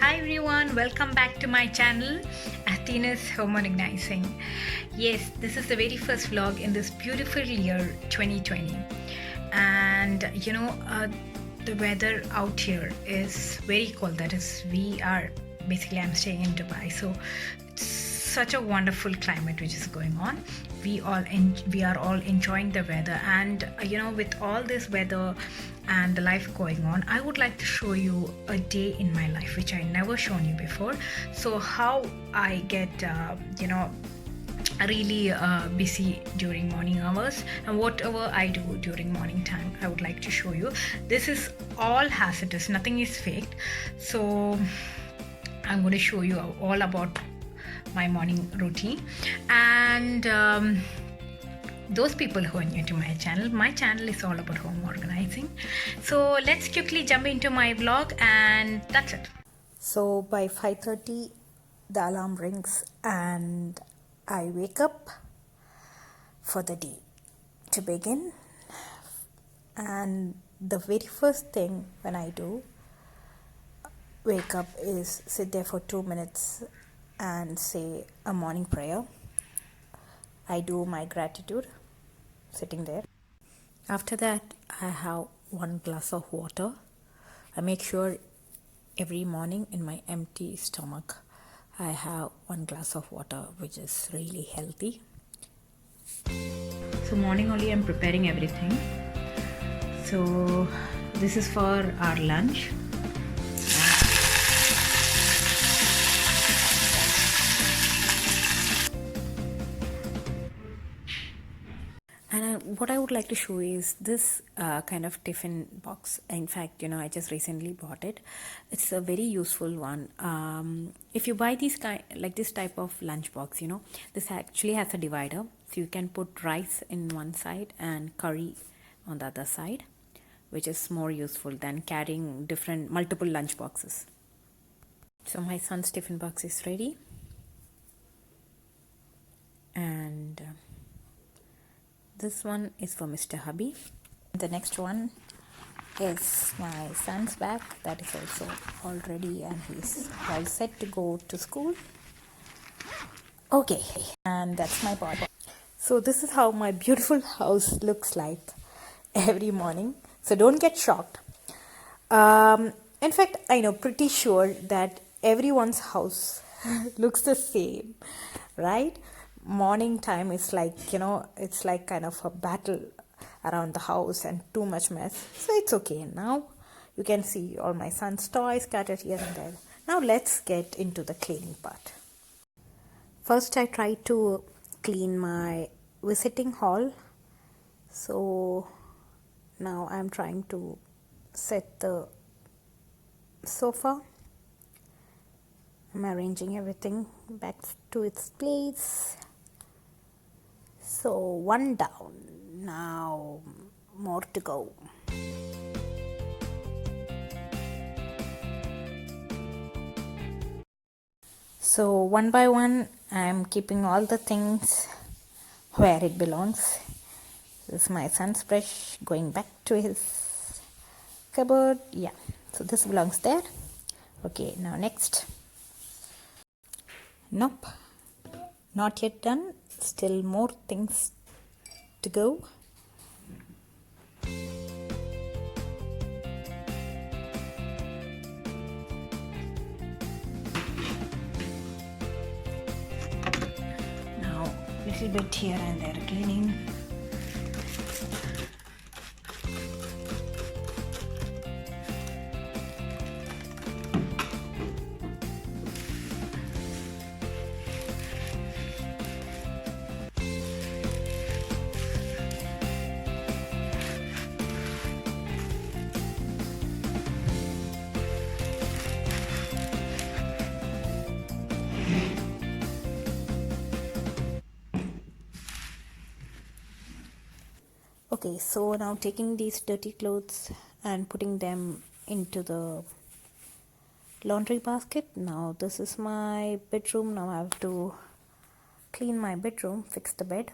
Hi everyone, welcome back to my channel, Ahtinus Home Organizing. Yes, this is the very first vlog in this beautiful year 2020, and the weather out here is very cold. That is, I'm staying in Dubai, so it's such a wonderful climate which is going on. We are all enjoying the weather, and with all this weather and the life going on, I would like to show you a day in my life which I never shown you before. So how I get really busy during morning hours, and whatever I do during morning time, I would like to show you. This is all hazardous, nothing is faked. So I'm going to show you all about my morning routine. And those people who are new to my channel is all about home organizing. So let's quickly jump into my vlog, and that's it. So by 5:30 the alarm rings and I wake up for the day to begin. And the very first thing when I do wake up is sit there for 2 minutes and say a morning prayer. I do my gratitude sitting there. After that, I have 1 glass of water. I make sure every morning in my empty stomach I have 1 glass of water, which is really healthy. So morning only I'm preparing everything. So this is for our lunch. And what I would like to show is this kind of tiffin box. In fact, I just recently bought it. It's a very useful one. If you buy this type of lunch box, this actually has a divider, so you can put rice in one side and curry on the other side, which is more useful than carrying multiple lunch boxes. So my son's tiffin box is ready, and this one is for Mr. Hubby. The next one is my son's bag. That is also all ready, and he's all set to go to school. Okay, and that's my bottle. So this is how my beautiful house looks like every morning. So don't get shocked. In fact, I know pretty sure that everyone's house looks the same, right? Morning time is like, it's like kind of a battle around the house and too much mess. So it's okay. Now you can see all my son's toys scattered here and there. Now let's get into the cleaning part. First, I try to clean my visiting hall. So now I'm trying to set the sofa. I'm arranging everything back to its place. So 1 down, now more to go. So one by one, I'm keeping all the things where it belongs. This is my son's brush going back to his cupboard. Yeah, so this belongs there. Okay, now next. Nope, not yet done. Still more things to go. Now little bit here and there cleaning. Okay, so now taking these dirty clothes and putting them into the laundry basket. Now this is my bedroom. Now I have to clean my bedroom, fix the bed.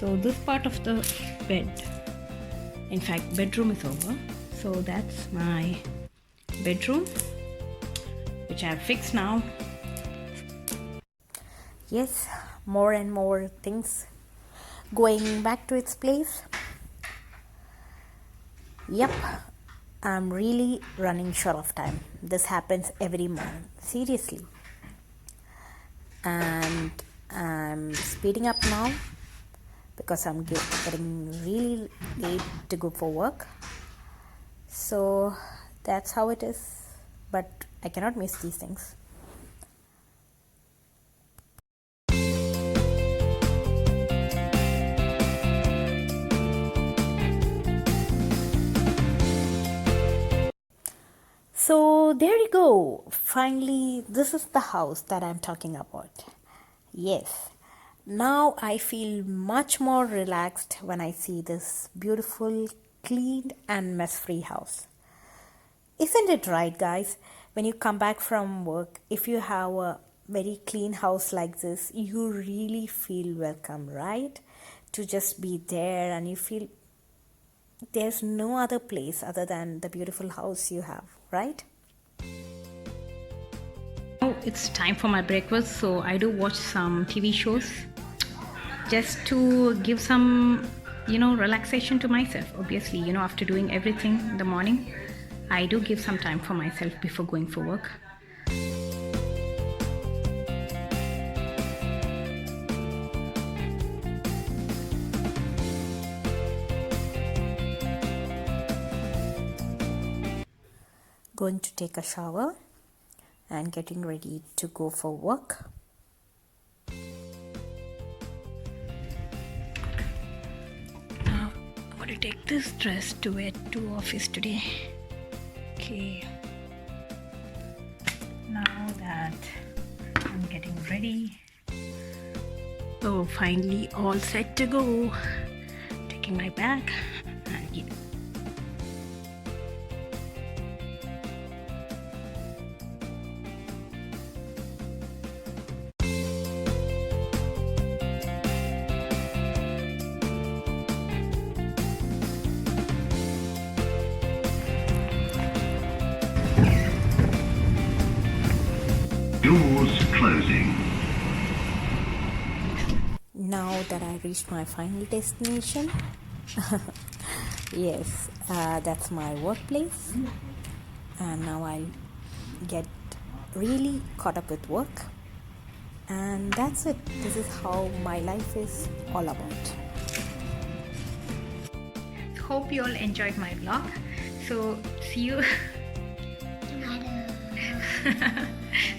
So this part of the bed, in fact bedroom is over. So that's my bedroom, which I have fixed now. Yes, more and more things going back to its place. Yep, I'm really running short of time. This happens every morning, seriously. And I'm speeding up now because I'm getting really late to go for work. So that's how it is. But I cannot miss these things. So there you go. Finally, this is the house that I'm talking about. Yes. Now I feel much more relaxed when I see this beautiful, clean and mess-free house. Isn't it right, guys? When you come back from work, if you have a very clean house like this, you really feel welcome, right? To just be there, and you feel there's no other place other than the beautiful house you have, right? Now it's time for my breakfast, so I do watch some TV shows just to give some, relaxation to myself. Obviously, after doing everything in the morning, I do give some time for myself before going for work. Going to take a shower and getting ready to go for work. Now I'm going to take this dress to wear to office today. Okay. Now that I'm getting ready, so finally all set to go. Taking my bag and yeah. Doors closing. Now that I reached my final destination, yes, that's my workplace, and now I'll get really caught up with work, and that's it. This is how my life is all about. Hope you all enjoyed my vlog. So see you.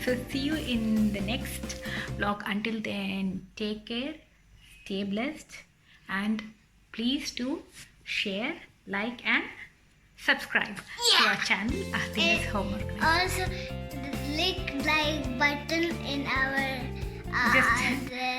So see you in the next vlog. Until then, take care, stay blessed, and please do share, like and subscribe to our channel Ahtinus Homework. Also, click like button in our Just